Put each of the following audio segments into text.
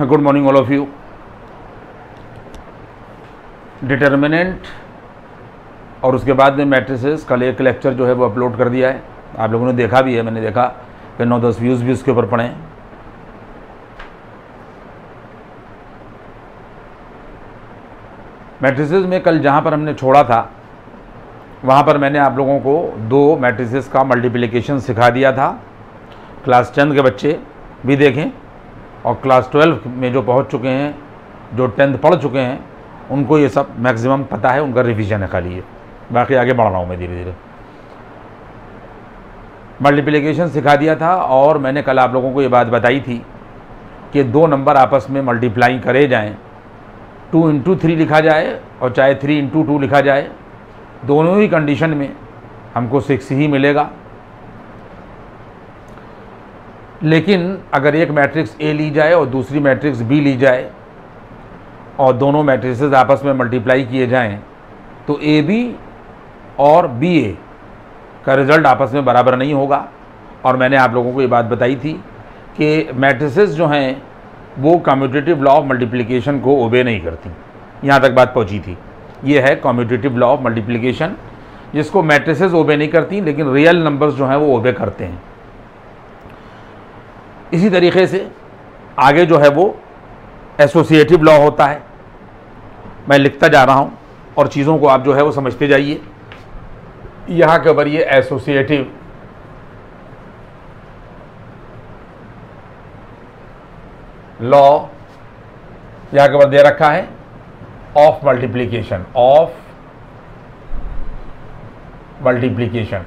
Good morning all of you. Determinant और उसके बाद में मैट्रिसेस, कल एक लेक्चर जो है वो अपलोड कर दिया है, आप लोगों ने देखा भी है, मैंने देखा कि 9-10 व्यूज़ भी उसके ऊपर पड़े हैं। मैट्रिसेस में कल जहाँ पर हमने छोड़ा था वहाँ पर मैंने आप लोगों को 2 मैट्रिसेस का मल्टीप्लिकेशन सिखा दिया था। क्लास 10 के बच्चे भी देखें और क्लास 12 में जो पहुँच चुके हैं, जो 10th पढ़ चुके हैं, उनको ये सब मैक्सिमम पता है, उनका रिवीजन है खाली ये। बाकी आगे बढ़ रहा हूँ मैं धीरे धीरे। मल्टीप्लिकेशन सिखा दिया था और मैंने कल आप लोगों को ये बात बताई थी कि 2 नंबर आपस में मल्टीप्लाई करे जाएं, 2 × 3 लिखा जाए और चाहे 3 × 2 लिखा जाए, दोनों ही कंडीशन में हमको 6 ही मिलेगा। लेकिन अगर एक मैट्रिक्स ए ली जाए और दूसरी मैट्रिक्स बी ली जाए और दोनों मैट्रिसेस आपस में मल्टीप्लाई किए जाएं, तो ए बी और बी ए का रिज़ल्ट आपस में बराबर नहीं होगा। और मैंने आप लोगों को ये बात बताई थी कि मैट्रिसेस जो हैं वो कम्यूटेटिव लॉ ऑफ मल्टीप्लिकेशन को ओबे नहीं करती। यहाँ तक बात पहुँची थी। ये है कम्यूटेटिव लॉ ऑफ मल्टीप्लिकेशन, जिसको मैट्रिसेस ओबे नहीं करती, लेकिन रियल नंबर्स जो हैं वो ओबे करते हैं। इसी तरीके से आगे जो है वो एसोसिएटिव लॉ होता है। मैं लिखता जा रहा हूँ और चीज़ों को आप जो है वो समझते जाइए। यहाँ के ऊपर ये एसोसिएटिव लॉ यहाँ के ऊपर दे रखा है ऑफ मल्टीप्लिकेशन, ऑफ मल्टीप्लिकेशन।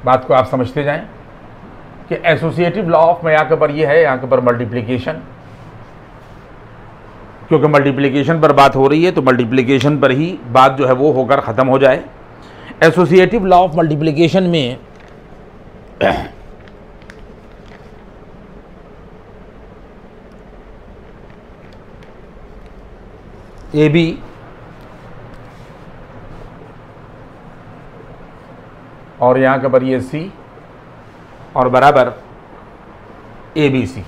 बात को आप समझते जाएं कि एसोसिएटिव लॉ ऑफ में यहाँ के ऊपर ये है, यहाँ के ऊपर मल्टीप्लिकेशन, क्योंकि मल्टीप्लिकेशन पर बात हो रही है तो मल्टीप्लिकेशन पर ही बात जो है वो होकर ख़त्म हो जाए। एसोसिएटिव लॉ ऑफ मल्टीप्लिकेशन में ए बी और यहाँ के ऊपर ये सी और बराबर ए बी सी।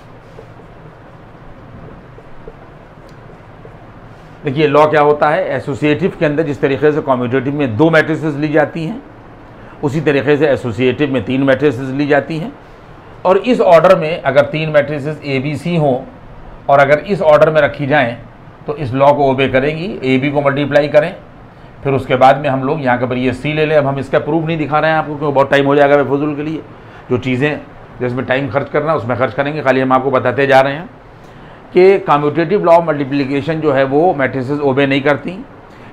देखिए लॉ क्या होता है। एसोसिएटिव के अंदर जिस तरीके से कम्यूटेटिव में 2 मैट्रिसेस ली जाती हैं, उसी तरीके से एसोसिएटिव में 3 मैट्रिसेस ली जाती हैं। और इस ऑर्डर में अगर 3 मैट्रिसेस ए बी सी हों और अगर इस ऑर्डर में रखी जाएं तो इस लॉ को ओबे करेंगी। ए बी को मल्टीप्लाई करें, फिर उसके बाद में हम लोग यहाँ के ऊपर ये सी ले लें। अब हम इसका प्रूफ नहीं दिखा रहे हैं आपको, क्योंकि बहुत टाइम हो जाएगा बेफजूल के लिए। जो चीज़ें जिसमें टाइम खर्च करना उसमें खर्च करेंगे, खाली हम आपको बताते जा रहे हैं कि कम्यूटेटिव लॉ ऑफ मल्टीप्लिकेशन जो है वो मैट्रिसेस ओबे नहीं करती।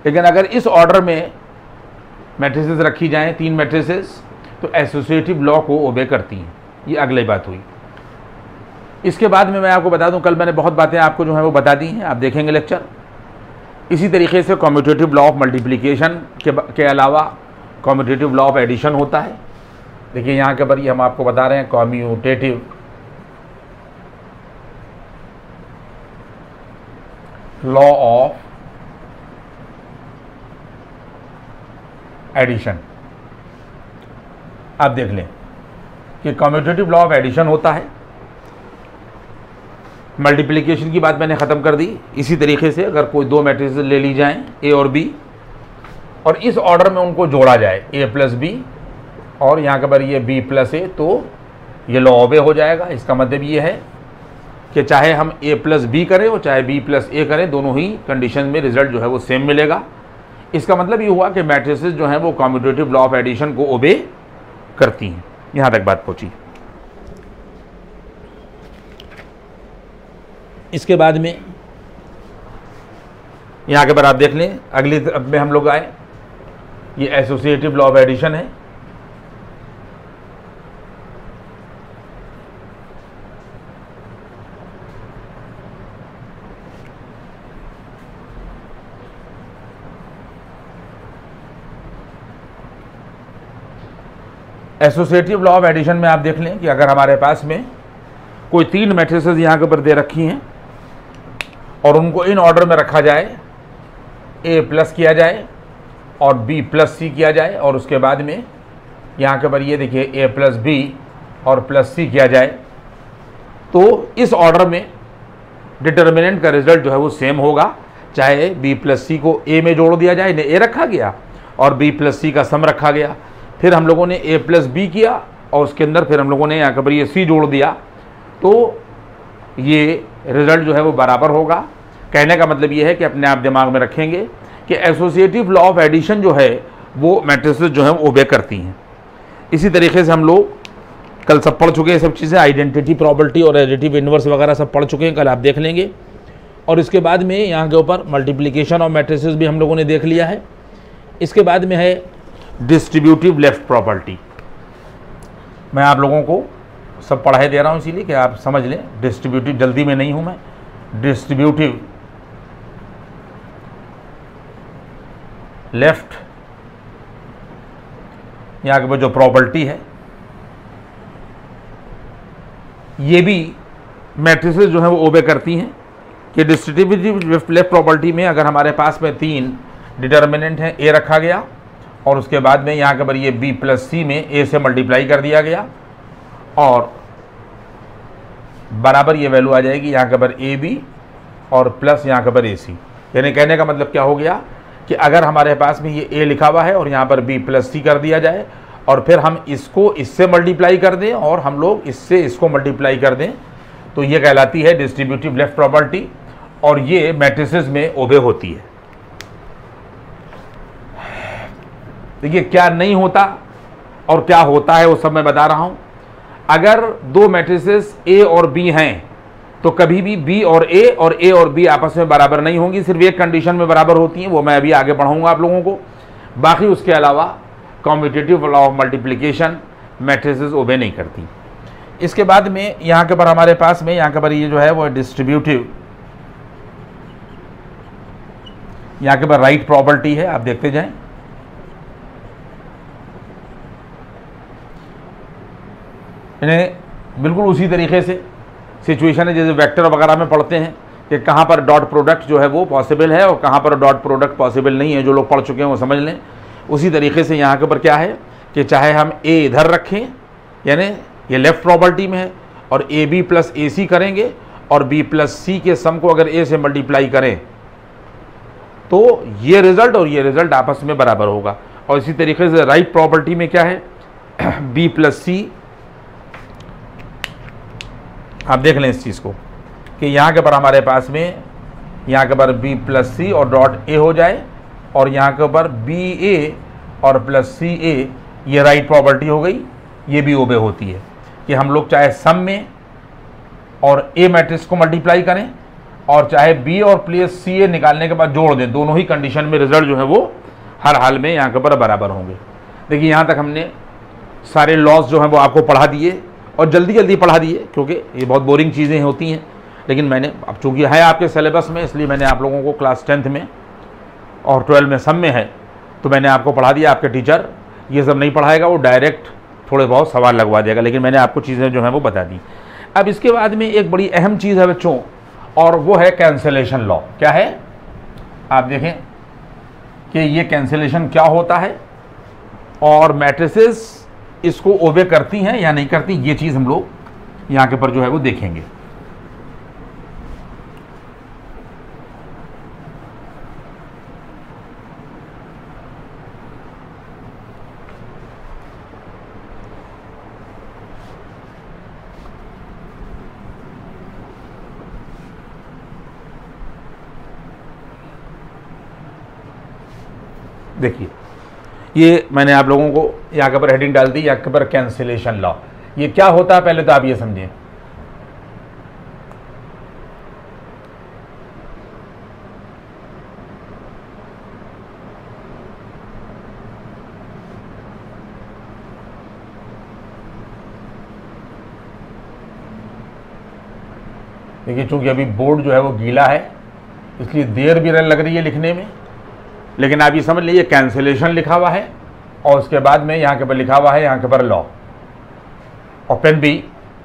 लेकिन अगर इस ऑर्डर में मैट्रिसेस रखी जाएँ 3 मैट्रिसेस, तो एसोसिएटिव लॉ को ओबे करती हैं। ये अगली बात हुई। इसके बाद में मैं आपको बता दूं, कल मैंने बहुत बातें आपको जो है वो बता दी हैं, आप देखेंगे लेक्चर। इसी तरीके से कम्यूटेटिव लॉ ऑफ मल्टीप्लिकेशन के अलावा कम्यूटेटिव लॉ ऑफ एडिशन होता है। देखिए यहाँ के ऊपर ये हम आपको बता रहे हैं कम्यूटेटिव लॉ ऑफ एडिशन। आप देख लें कि कम्यूटेटिव लॉ ऑफ एडिशन होता है। मल्टीप्लिकेशन की बात मैंने ख़त्म कर दी। इसी तरीके से अगर कोई 2 मैट्रिसेस ले ली जाएं ए और बी और इस ऑर्डर में उनको जोड़ा जाए ए प्लस बी और यहाँ के ऊपर ये बी प्लस ए, तो ये लॉ ओबे हो जाएगा। इसका मतलब ये है कि चाहे हम ए प्लस बी करें और चाहे बी प्लस ए करें, दोनों ही कंडीशन में रिजल्ट जो है वो सेम मिलेगा। इसका मतलब ये हुआ कि मैट्रिसेस जो हैं वो कम्यूटेटिव लॉ ऑफ एडिशन को ओबे करती हैं। यहाँ तक बात पहुँची। इसके बाद में यहाँ के ऊपर आप देख लें, अगली तरफ में हम लोग आए, ये एसोसिएटिव लॉ ऑफ एडिशन है। एसोसिएटिव लॉ ऑफ एडिशन में आप देख लें कि अगर हमारे पास में कोई 3 मैट्रिसेस यहाँ के ऊपर दे रखी हैं और उनको इन ऑर्डर में रखा जाए, ए प्लस किया जाए और बी प्लस सी किया जाए और उसके बाद में यहाँ के ऊपर ये देखिए ए प्लस बी और प्लस सी किया जाए तो इस ऑर्डर में डिटर्मिनेंट का रिजल्ट जो है वो सेम होगा, चाहे बी प्लस सी को ए में जोड़ दिया जाए, इन्हें ए रखा गया और बी प्लस सी का सम रखा गया, फिर हम लोगों ने ए प्लस बी किया और उसके अंदर फिर हम लोगों ने यहाँ पर ये सी जोड़ दिया, तो ये रिजल्ट जो है वो बराबर होगा। कहने का मतलब ये है कि अपने आप दिमाग में रखेंगे कि एसोसिएटिव लॉ ऑफ एडिशन जो है वो मैट्रिसेस जो है वो ओबे करती हैं। इसी तरीके से हम लोग कल सब पढ़ चुके हैं सब चीज़ें, आइडेंटिटी, प्रॉपर्टी और एडिटिव इन्वर्स वगैरह सब पढ़ चुके हैं, कल आप देख लेंगे। और इसके बाद में यहाँ के ऊपर मल्टीप्लिकेशन ऑफ मैट्रिसेस भी हम लोगों ने देख लिया है। इसके बाद में है डिस्ट्रीब्यूटिव लेफ्ट प्रॉपर्टी। मैं आप लोगों को सब पढ़ाई दे रहा हूँ इसीलिए कि आप समझ लें, डिस्ट्रीब्यूटिव जल्दी में नहीं हूँ मैं। डिस्ट्रीब्यूटिव लेफ्ट यहाँ के ऊपर जो प्रॉपर्टी है ये भी मैट्रिसेस जो है वो ओबे करती हैं कि डिस्ट्रीब्यूटिव लेफ्ट प्रॉपर्टी में अगर हमारे पास में 3 डिटर्मिनेंट हैं, ए रखा गया और उसके बाद में यहाँ के ऊपर ये बी प्लस सी में ए से मल्टीप्लाई कर दिया गया और बराबर ये वैल्यू आ जाएगी यहाँ के ऊपर ए बी और प्लस यहाँ के ऊपर ए सी। यानी कहने का मतलब क्या हो गया कि अगर हमारे पास में ये ए लिखा हुआ है और यहाँ पर बी प्लस सी कर दिया जाए और फिर हम इसको इससे मल्टीप्लाई कर दें और हम लोग इससे इसको मल्टीप्लाई कर दें, तो ये कहलाती है डिस्ट्रीब्यूटिव लेफ्ट प्रॉपर्टी और ये मैट्रिसेस में ओबे होती है। देखिए क्या नहीं होता और क्या होता है वो सब मैं बता रहा हूँ। अगर 2 मैट्रिसेस ए और बी हैं तो कभी भी बी और ए और बी आपस में बराबर नहीं होंगी, सिर्फ एक कंडीशन में बराबर होती हैं, वो मैं अभी आगे पढ़ाऊंगा आप लोगों को। बाकी उसके अलावा commutative law of multiplication matrices obey नहीं करती। इसके बाद में यहाँ के ऊपर हमारे पास में यहाँ के ऊपर ये जो है वो डिस्ट्रीब्यूटिव, यहाँ के ऊपर राइट प्रॉपर्टी है, आप देखते जाएं। इन्हें बिल्कुल उसी तरीके से सिचुएशन है जैसे वेक्टर वगैरह में पढ़ते हैं कि कहाँ पर डॉट प्रोडक्ट जो है वो पॉसिबल है और कहाँ पर डॉट प्रोडक्ट पॉसिबल नहीं है। जो लोग पढ़ चुके हैं वो समझ लें। उसी तरीके से यहाँ के ऊपर क्या है कि चाहे हम ए इधर रखें, यानी ये लेफ्ट प्रॉपर्टी में है, और ए बी प्लस ए सी करेंगे और बी प्लस सी के सम को अगर ए से मल्टीप्लाई करें तो ये रिजल्ट और ये रिजल्ट आपस में बराबर होगा। और इसी तरीके से राइट प्रॉपर्टी में क्या है, बी प्लस सी, आप देख लें इस चीज़ को कि यहाँ के ऊपर हमारे पास में यहाँ के ऊपर बी प्लस सी और डॉट ए हो जाए और यहाँ के ऊपर बी ए और प्लस सी ए, ये राइट प्रॉपर्टी हो गई। ये भी ओबे होती है कि हम लोग चाहे सम में और ए मैट्रिक्स को मल्टीप्लाई करें और चाहे बी और प्लस सी ए निकालने के बाद जोड़ दें, दोनों ही कंडीशन में रिजल्ट जो है वो हर हाल में यहाँ के ऊपर बराबर होंगे। देखिए यहाँ तक हमने सारे लॉस जो हैं वो आपको पढ़ा दिए और जल्दी जल्दी पढ़ा दिए क्योंकि ये बहुत बोरिंग चीज़ें होती हैं, लेकिन मैंने अब चूँकि है आपके सिलेबस में इसलिए मैंने आप लोगों को क्लास 10th में और 12 में सब में है तो मैंने आपको पढ़ा दिया। आपके टीचर ये सब नहीं पढ़ाएगा, वो डायरेक्ट थोड़े बहुत सवाल लगवा देगा, लेकिन मैंने आपको चीज़ें जो हैं वो बता दी। अब इसके बाद में एक बड़ी अहम चीज़ है बच्चों, और वो है कैंसिलेशन लॉ। क्या है, आप देखें कि ये कैंसिलेशन क्या होता है और मैट्रिसेस इसको ओबे करती हैं या नहीं करती, ये चीज़ हम लोग यहाँ के ऊपर जो है वो देखेंगे। देखिए ये मैंने आप लोगों को यहाँ के ऊपर हेडिंग डाल दी, यहाँ के ऊपर कैंसिलेशन लॉ। ये क्या होता है पहले तो आप ये समझें। देखिए चूंकि अभी बोर्ड जो है वो गीला है इसलिए देर भी लग रही है लिखने में, लेकिन आप ये समझ लीजिए कैंसिलेशन लिखा हुआ है और उसके बाद में यहाँ के ऊपर लिखा हुआ है यहाँ के ऊपर लॉ, और पेन भी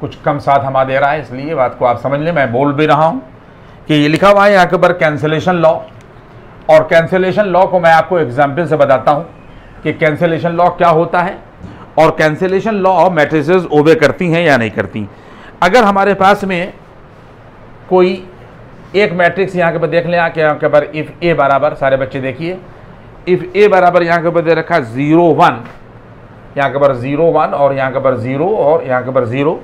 कुछ कम साथ हमा दे रहा है, इसलिए बात को आप समझ लें। मैं बोल भी रहा हूँ कि ये लिखा हुआ है यहाँ के ऊपर कैंसिलेशन लॉ, और कैंसिलेशन लॉ को मैं आपको एग्जाम्पल से बताता हूँ कि कैंसिलेशन लॉ क्या होता है और कैंसिलेशन लॉ मैट्रिसेस ओबे करती हैं या नहीं करती। अगर हमारे पास में कोई एक मैट्रिक्स यहाँ के ऊपर देख लें, यहाँ के ऊपर इफ़ ए बराबर, सारे बच्चे देखिए, इफ़ ए बराबर यहाँ के ऊपर दे रखा 0 1, यहाँ के ऊपर 0 1 और यहाँ के ऊपर 0 और यहाँ के ऊपर 0।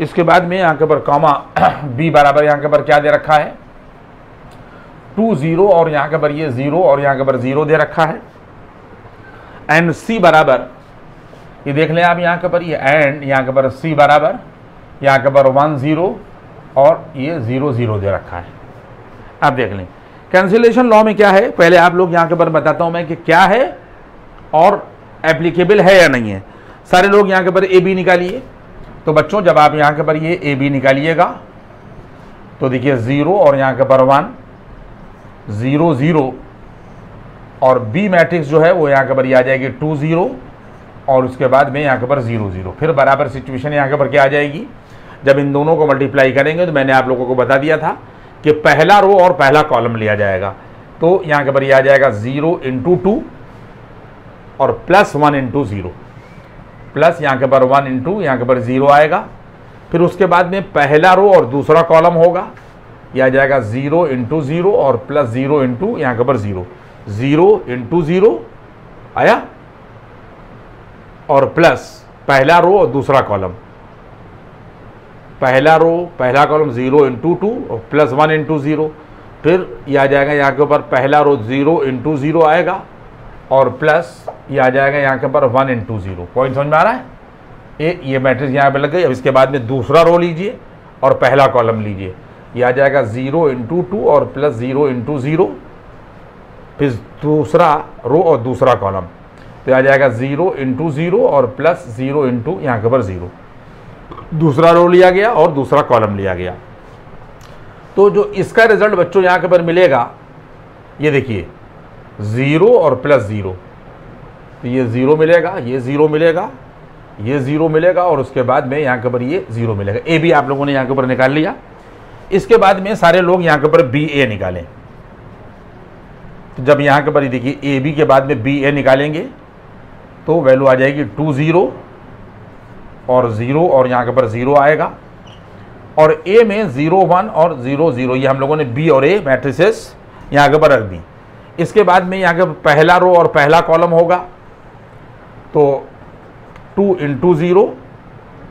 इसके बाद में यहाँ के ऊपर कॉमा बी बराबर यहाँ के ऊपर क्या दे रखा है 2 0 और यहाँ के ऊपर ये 0 और यहाँ के ऊपर 0 दे रखा है। एंड सी बराबर, ये देख लें आप यहाँ के ऊपर ये एंड यहाँ के ऊपर सी बराबर यहाँ के ऊपर 1 0 और ये 0 0 दे रखा है। आप देख लें कैंसिलेशन लॉ में क्या है, पहले आप लोग यहाँ के ऊपर बताता हूँ मैं कि क्या है और एप्लीकेबल है या नहीं है। सारे लोग यहाँ के ऊपर ए बी निकालिए। तो बच्चों जब आप यहाँ के ऊपर ये ए बी निकालिएगा तो देखिए 0 और यहाँ के ऊपर 1 0 0 और बी मैट्रिक्स जो है वो यहाँ के ऊपर ये आ जाएगी 2 0 और उसके बाद में यहाँ के ऊपर 0 0। फिर बराबर सिचुएशन यहाँ के ऊपर क्या आ जाएगी, जब इन दोनों को मल्टीप्लाई करेंगे तो मैंने आप लोगों को बता दिया था कि पहला रो और पहला कॉलम लिया जाएगा। तो यहाँ के ऊपर ये आ जाएगा 0 × 2 और प्लस 1 × 0 प्लस यहाँ के ऊपर 1 × यहाँ के ऊपर 0 आएगा। फिर उसके बाद में पहला रो और दूसरा कॉलम होगा, यह आ जाएगा 0 × 0 और प्लस 0 × यहाँ के ऊपर 0 0 × 0 आया और प्लस पहला रो और दूसरा कॉलम, पहला रो पहला कॉलम 0 × 2 और प्लस 1 × 0। फिर यह आ जाएगा यहाँ के ऊपर पहला रो 0 × 0 आएगा और प्लस ये आ जाएगा यहाँ के ऊपर 1 × 0। पॉइंट समझ में आ रहा है। ये मैट्रिक्स यहाँ पे लग गई। अब इसके बाद में दूसरा रो लीजिए और पहला कॉलम लीजिए, ये आ जाएगा 0 × 2 और प्लस 0 × 0। फिर दूसरा रो और दूसरा कॉलम, तो आ जाएगा 0 × 0 और प्लस 0 × यहाँ के ऊपर 0। दूसरा रो लिया गया और दूसरा कॉलम लिया गया। तो जो इसका रिजल्ट बच्चों यहाँ के ऊपर मिलेगा, ये देखिए 0 और प्लस 0, तो ये 0 मिलेगा, ये 0 मिलेगा, ये 0 मिलेगा और उसके बाद में यहाँ के ऊपर ये 0 मिलेगा। ए बी आप लोगों ने यहाँ के ऊपर निकाल लिया। इसके बाद में सारे लोग यहाँ के ऊपर बी ए निकालें। तो जब यहाँ के ऊपर देखिए ए बी के बाद में बी ए निकालेंगे तो वैल्यू आ जाएगी 2 0 और 0 और यहाँ के ऊपर 0 आएगा। और ए में 0 1 और 0 0, ये हम लोगों ने बी और ए मैट्रिसेस यहाँ के ऊपर रख दी। इसके बाद में यहाँ के पहला रो और पहला कॉलम होगा, तो 2 × 0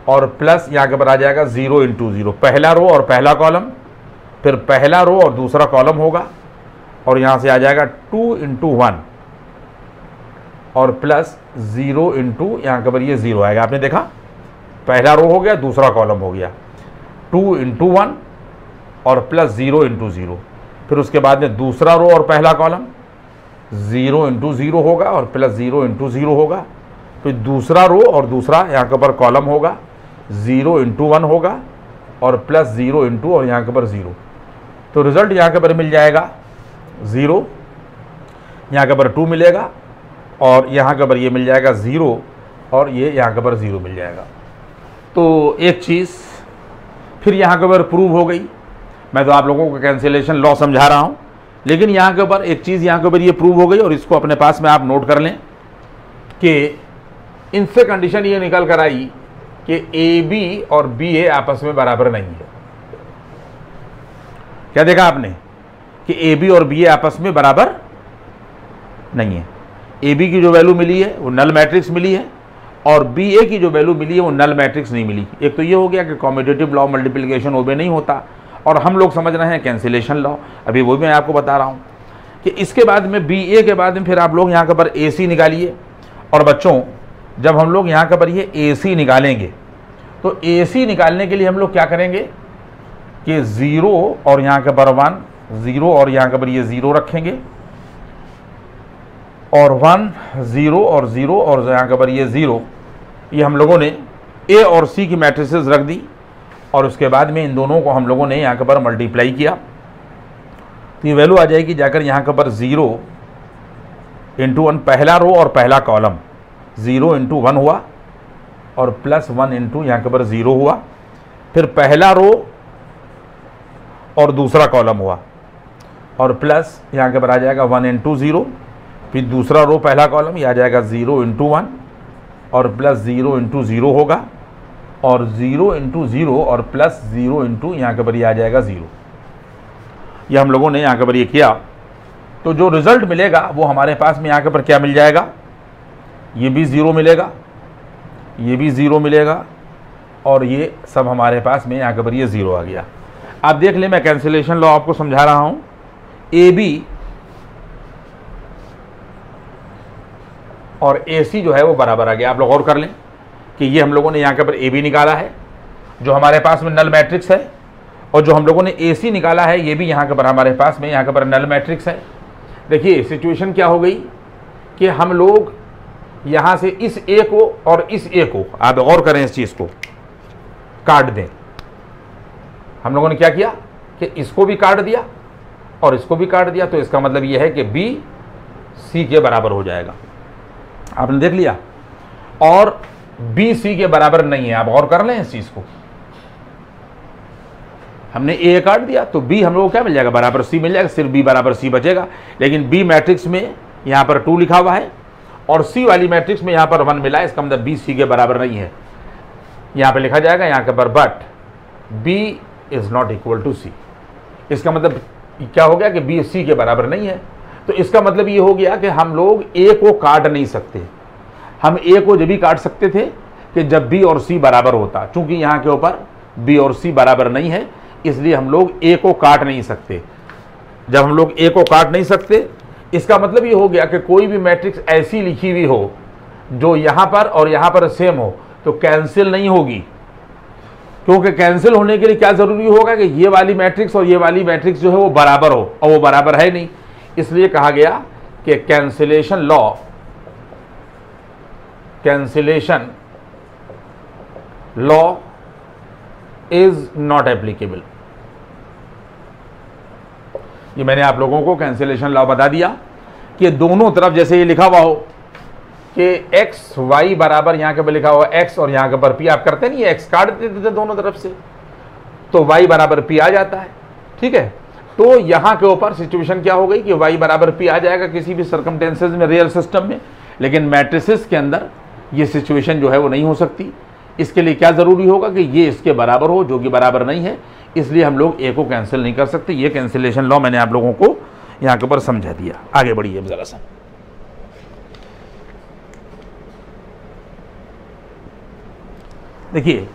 और प्लस यहाँ के ऊपर आ जाएगा 0 × 0, पहला रो और पहला कॉलम। फिर पहला रो और दूसरा कॉलम होगा और यहाँ से आ जाएगा 2 × 1 और प्लस 0 × यहाँ के ऊपर ये 0 आएगा। आपने देखा पहला रो हो गया, दूसरा कॉलम हो गया, 2 × 1 और प्लस 0 × 0। फिर उसके बाद में दूसरा रो और पहला कॉलम 0 × 0 होगा और प्लस 0 × 0 होगा। फिर दूसरा रो और दूसरा यहाँ के ऊपर कॉलम होगा, 0 × 1 होगा और प्लस 0 × और यहाँ के ऊपर 0। तो रिजल्ट यहाँ के ऊपर मिल जाएगा 0, यहाँ के ऊपर 2 मिलेगा और यहाँ के ऊपर ये मिल जाएगा 0 और ये यहाँ के ऊपर 0 मिल जाएगा। तो एक चीज़ फिर यहाँ के ऊपर प्रूव हो गई। मैं तो आप लोगों को कैंसिलेशन लॉ समझा रहा हूँ, लेकिन यहाँ के ऊपर एक चीज़ यहाँ के ऊपर ये प्रूव हो गई और इसको अपने पास में आप नोट कर लें कि इनसे कंडीशन ये निकल कर आई कि ए बी और बी ए आपस में बराबर नहीं है। क्या देखा आपने कि ए बी और बी ए आपस में बराबर नहीं है। ए बी की जो वैल्यू मिली है वो नल मैट्रिक्स मिली है और बी ए की जो वैल्यू मिली है वो नल मैट्रिक्स नहीं मिली। एक तो ये हो गया कि कॉम्यूटेटिव लॉ मल्टीप्लिकेशन ओबे नहीं होता और हम लोग समझ रहे हैं कैंसिलेशन लॉ। अभी वो भी मैं आपको बता रहा हूँ कि इसके बाद में बी ए के बाद में फिर आप लोग यहाँ के ऊपर ए सी निकालिए। और बच्चों जब हम लोग यहाँ के ऊपर ये ए सी निकालेंगे तो ए सी निकालने के लिए हम लोग क्या करेंगे कि 0 और यहाँ के ऊपर 1 0 और यहाँ के ऊपर ये 0 रखेंगे और 1 0 और 0 और यहाँ के ऊपर ये 0, ये हम लोगों ने ए और सी की मैट्रिसेस रख दी और उसके बाद में इन दोनों को हम लोगों ने यहाँ के ऊपर मल्टीप्लाई किया। तो ये वैल्यू आ जाएगी जाकर यहाँ के ऊपर 0 × 1, पहला रो और पहला कॉलम 0 × 1 हुआ और प्लस 1 × यहाँ के ऊपर 0 हुआ। फिर पहला रो और दूसरा कॉलम हुआ और प्लस यहाँ के ऊपर आ जाएगा 1 × 0। फिर दूसरा रो पहला कॉलम ये आ जाएगा 0 × 1 और प्लस 0 इंटू 0 होगा, और 0 इंटू 0 और प्लस 0 इंटू यहाँ के ऊपर ये आ जाएगा 0। ये हम लोगों ने यहाँ के ऊपर ये किया, तो जो रिजल्ट मिलेगा वो हमारे पास में यहाँ के ऊपर क्या मिल जाएगा, ये भी 0 मिलेगा, ये भी 0 मिलेगा, और ये सब हमारे पास में यहाँ के ऊपर ये 0 आ गया। आप देख लें, मैं कैंसिलेशन लॉ आपको समझा रहा हूँ। ए बी और ए सी जो है वो बराबर आ गया। आप लोग और कर लें कि ये हम लोगों ने यहाँ के ऊपर ए बी निकाला है जो हमारे पास में नल मैट्रिक्स है, और जो हम लोगों ने ए सी निकाला है ये भी यहाँ के ऊपर हमारे पास में यहाँ के ऊपर नल मैट्रिक्स है। देखिए सिचुएशन क्या हो गई कि हम लोग यहाँ से इस ए को और इस ए को, आप गौर करें इस चीज़ को, काट दें। हम लोगों ने क्या किया कि इसको भी काट दिया और इसको भी काट दिया, तो इसका मतलब यह है कि बी सी के बराबर हो जाएगा। आपने देख लिया, और बी सी के बराबर नहीं है। आप गौर कर लें इस चीज़ को, हमने ए काट दिया तो बी हम लोग को क्या मिल जाएगा, बराबर सी मिल जाएगा, सिर्फ बी बराबर सी बचेगा। लेकिन बी मैट्रिक्स में यहाँ पर 2 लिखा हुआ है और सी वाली मैट्रिक्स में यहाँ पर 1 मिला है, इसका मतलब बी सी के बराबर नहीं है। यहाँ पे लिखा जाएगा यहाँ के पर but B is not equal to C. इसका मतलब क्या हो गया कि बी सी के बराबर नहीं है। तो इसका मतलब ये हो गया कि हम लोग ए को काट नहीं सकते। हम ए को जब भी काट सकते थे कि जब बी और सी बराबर होता, चूंकि यहाँ के ऊपर बी और सी बराबर नहीं है इसलिए हम लोग ए को काट नहीं सकते। जब हम लोग ए को काट नहीं सकते, इसका मतलब ये हो गया कि कोई भी मैट्रिक्स ऐसी लिखी हुई हो जो यहाँ पर और यहाँ पर सेम हो तो कैंसिल नहीं होगी। क्योंकि कैंसिल होने के लिए क्या जरूरी होगा कि ये वाली मैट्रिक्स और ये वाली मैट्रिक्स जो है वो बराबर हो, और वो बराबर है नहीं। इसलिए कहा गया कि cancellation law is not applicable. ये मैंने आप लोगों को कैंसिलेशन लॉ बता दिया कि दोनों तरफ जैसे ये लिखा हुआ हो कि एक्स वाई बराबर, यहाँ के ऊपर लिखा हुआ एक्स और यहाँ के ऊपर पी, आप करते नहीं, एक्स काट देते थे दोनों तरफ से तो वाई बराबर पी आ जाता है। ठीक है, तो यहाँ के ऊपर सिचुएशन क्या हो गई कि वाई बराबर पी आ जाएगा किसी भी सर्कमटेंसेस में रियल सिस्टम में, लेकिन मैट्रिसेस के अंदर ये सिचुएशन जो है वो नहीं हो सकती। इसके लिए क्या ज़रूरी होगा कि ये इसके बराबर हो, जो कि बराबर नहीं है, इसलिए हम लोग ए को कैंसिल नहीं कर सकते। ये कैंसिलेशन लॉ मैंने आप लोगों को यहाँ के ऊपर समझा दिया। आगे बढ़िए ज़रा सा। देखिए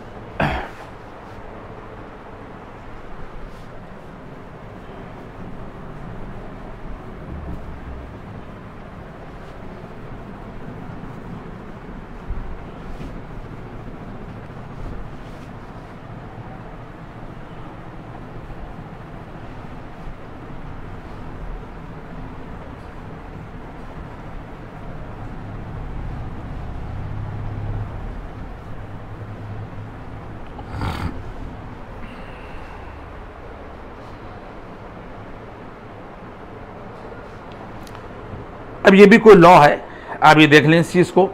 अब ये भी कोई लॉ है, आप ये देख लें इस चीज़ को,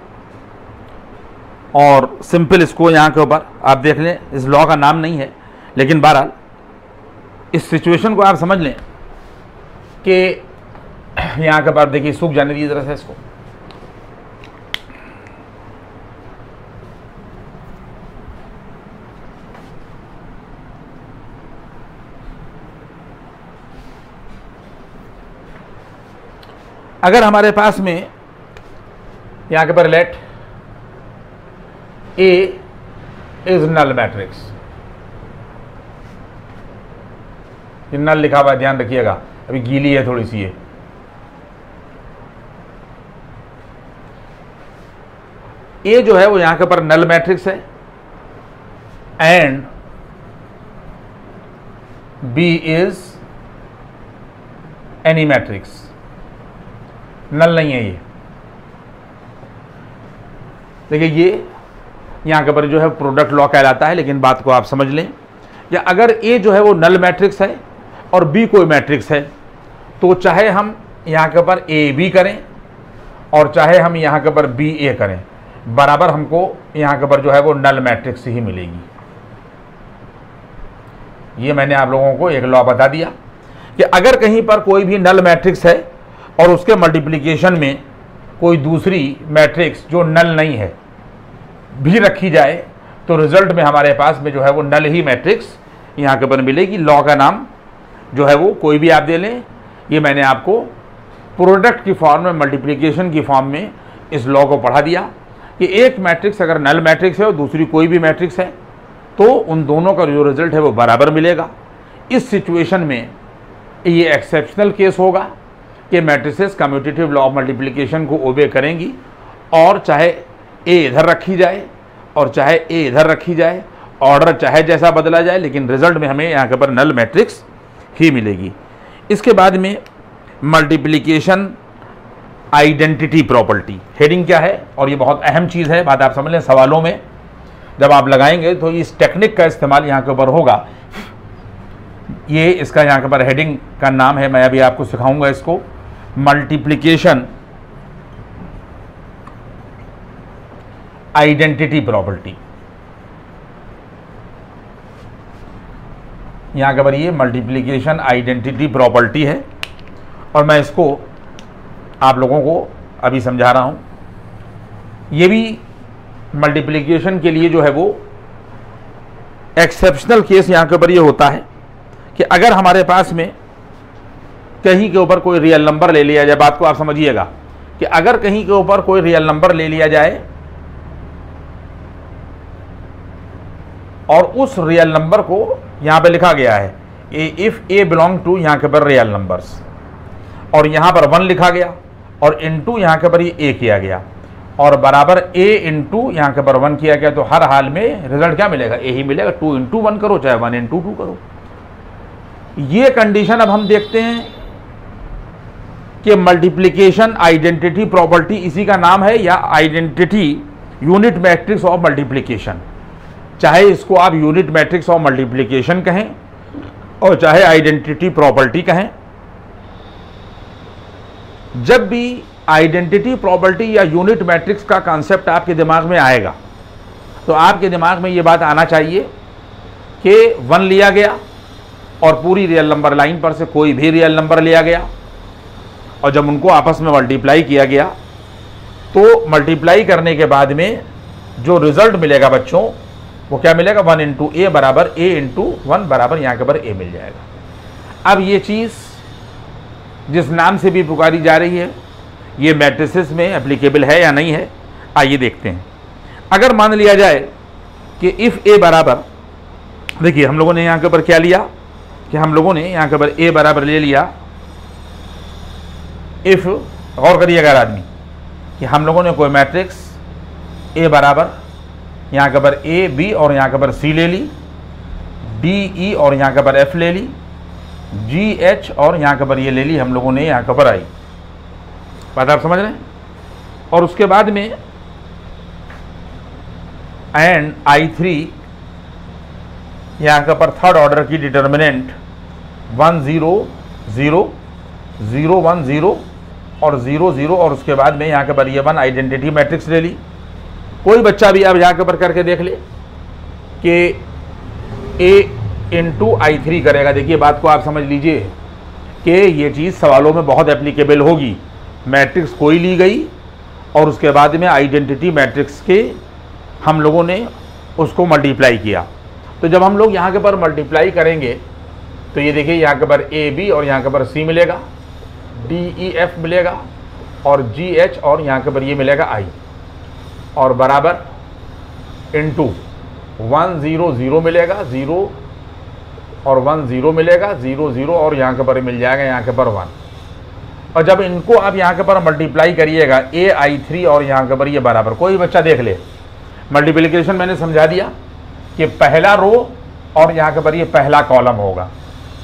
और सिंपल इसको यहाँ के ऊपर आप देख लें। इस लॉ का नाम नहीं है, लेकिन बहरहाल इस सिचुएशन को आप समझ लें कि यहाँ के ऊपर देखिए, सूख जाने दीजिए ज़रा सा इसको। अगर हमारे पास में यहाँ के पर let A is null matrix, ये नल लिखा हुआ है, ध्यान रखिएगा, अभी गीली है थोड़ी सी ये। ए जो है वो यहाँ के पर नल मैट्रिक्स है and B is any matrix. Null नहीं है ये। देखिए ये यहाँ के ऊपर जो है प्रोडक्ट लॉ कहलाता है, लेकिन बात को आप समझ लें, या अगर ए जो है वो नल मैट्रिक्स है और बी कोई मैट्रिक्स है, तो चाहे हम यहाँ के ऊपर ए बी करें और चाहे हम यहाँ के ऊपर बी ए करें, बराबर हमको यहाँ के ऊपर जो है वो नल मैट्रिक्स ही मिलेगी। ये मैंने आप लोगों को एक लॉ बता दिया कि अगर कहीं पर कोई भी नल मैट्रिक्स है और उसके मल्टीप्लिकेशन में कोई दूसरी मैट्रिक्स जो नल नहीं है, भी रखी जाए तो रिजल्ट में हमारे पास में जो है वो नल ही मैट्रिक्स यहाँ के ऊपर मिलेगी। लॉ का नाम जो है वो कोई भी आप दे लें, ये मैंने आपको प्रोडक्ट की फॉर्म में, मल्टीप्लिकेशन की फॉर्म में इस लॉ को पढ़ा दिया कि एक मैट्रिक्स अगर नल मैट्रिक्स है और दूसरी कोई भी मैट्रिक्स है तो उन दोनों का जो रिजल्ट है वो बराबर मिलेगा। इस सिचुएशन में ये एक्सेप्शनल केस होगा कि matrices commutative law of multiplication को ओबे करेंगी, और चाहे ए इधर रखी जाए और चाहे ए इधर रखी जाए, ऑर्डर चाहे जैसा बदला जाए, लेकिन रिजल्ट में हमें यहाँ के पर नल मैट्रिक्स ही मिलेगी। इसके बाद में मल्टीप्लिकेशन आइडेंटिटी प्रॉपर्टी, हेडिंग क्या है, और ये बहुत अहम चीज़ है, बात आप समझ लें। सवालों में जब आप लगाएंगे तो इस टेक्निक का इस्तेमाल यहाँ के ऊपर होगा। ये इसका यहाँ के ऊपर हेडिंग का नाम है, मैं अभी आपको सिखाऊंगा इसको, मल्टीप्लिकेशन आइडेंटिटी प्रॉपर्टी। यहाँ के ऊपर ये मल्टीप्लिकेशन आइडेंटिटी प्रॉपर्टी है और मैं इसको आप लोगों को अभी समझा रहा हूँ। ये भी मल्टीप्लिकेशन के लिए जो है वो एक्सेप्शनल केस यहाँ के ऊपर ये होता है कि अगर हमारे पास में कहीं के ऊपर कोई रियल नंबर ले लिया जाए, बात को आप समझिएगा कि अगर कहीं के ऊपर कोई रियल नंबर ले लिया जाए और उस रियल नंबर को यहाँ पे लिखा गया है इफ ए बिलोंग टू यहाँ के ऊपर रियल नंबर्स, और यहाँ पर 1 लिखा गया और इनटू यहाँ के ऊपर ये ए किया गया और बराबर ए इंटू यहाँ के ऊपर 1 किया गया, तो हर हाल में रिजल्ट क्या मिलेगा, ए ही मिलेगा। 2 इंटू 1 करो चाहे 1 इंटू 2 करो। ये कंडीशन अब हम देखते हैं कि मल्टीप्लिकेशन आइडेंटिटी प्रॉपर्टी, इसी का नाम है, या identity unit matrix of multiplication. चाहे इसको आप यूनिट मैट्रिक्स ऑफ मल्टीप्लिकेशन कहें और चाहे आइडेंटिटी प्रॉपर्टी कहें। जब भी आइडेंटिटी प्रॉपर्टी या यूनिट मैट्रिक्स का कॉन्सेप्ट आपके दिमाग में आएगा तो आपके दिमाग में ये बात आना चाहिए कि 1 लिया गया और पूरी रियल नंबर लाइन पर से कोई भी रियल नंबर लिया गया और जब उनको आपस में मल्टीप्लाई किया गया तो मल्टीप्लाई करने के बाद में जो रिजल्ट मिलेगा बच्चों वो क्या मिलेगा, 1 इंटू ए बराबर ए इंटू 1 बराबर यहाँ के ऊपर ए मिल जाएगा। अब ये चीज़ जिस नाम से भी पुकारी जा रही है ये मैट्रिसेस में एप्लीकेबल है या नहीं है, आइए देखते हैं। अगर मान लिया जाए कि इफ़ ए बराबर, देखिए हम लोगों ने यहाँ के ऊपर क्या लिया कि हम लोगों ने यहाँ के ऊपर ए बराबर ले लिया इफ़, गौर करिएगा आदमी कि हम लोगों ने कोई मैट्रिक्स ए बराबर यहाँ के ऊपर ए बी और यहाँ के ऊपर सी ले ली, डी ई और यहाँ के ऊपर एफ ले ली, जी एच और यहाँ के ऊपर ये ले ली हम लोगों ने यहाँ के ऊपर आई। बात आप समझ रहे हैं। और उसके बाद में एंड I3 यहाँ के ऊपर थर्ड ऑर्डर की डिटर्मिनेंट 1 0 0 0 1 0 और 0 0 और उसके बाद में यहाँ के ऊपर ये 1 आइडेंटिटी मैट्रिक्स ले ली। कोई बच्चा भी आप यहाँ के ऊपर करके देख ले कि a इंटू I3 करेगा। देखिए बात को आप समझ लीजिए कि ये चीज़ सवालों में बहुत एप्लीकेबल होगी। मैट्रिक्स कोई ली गई और उसके बाद में आइडेंटिटी मैट्रिक्स के हम लोगों ने उसको मल्टीप्लाई किया। तो जब हम लोग यहाँ के ऊपर मल्टीप्लाई करेंगे तो ये देखिए यहाँ के ऊपर ए बी और यहाँ के ऊपर सी मिलेगा, डी ई एफ मिलेगा और जी एच और यहाँ के ऊपर ये मिलेगा आई, और बराबर इंटू 1 0 0 मिलेगा 0 और 1 0 मिलेगा 0 0 और यहाँ के ऊपर मिल जाएगा यहाँ के ऊपर 1। और जब इनको आप यहाँ के ऊपर मल्टीप्लाई करिएगा AI3 और यहाँ के ऊपर ये बराबर, कोई बच्चा देख ले मल्टीप्लिकेशन मैंने समझा दिया कि पहला रो और यहाँ के ऊपर ये पहला कॉलम होगा,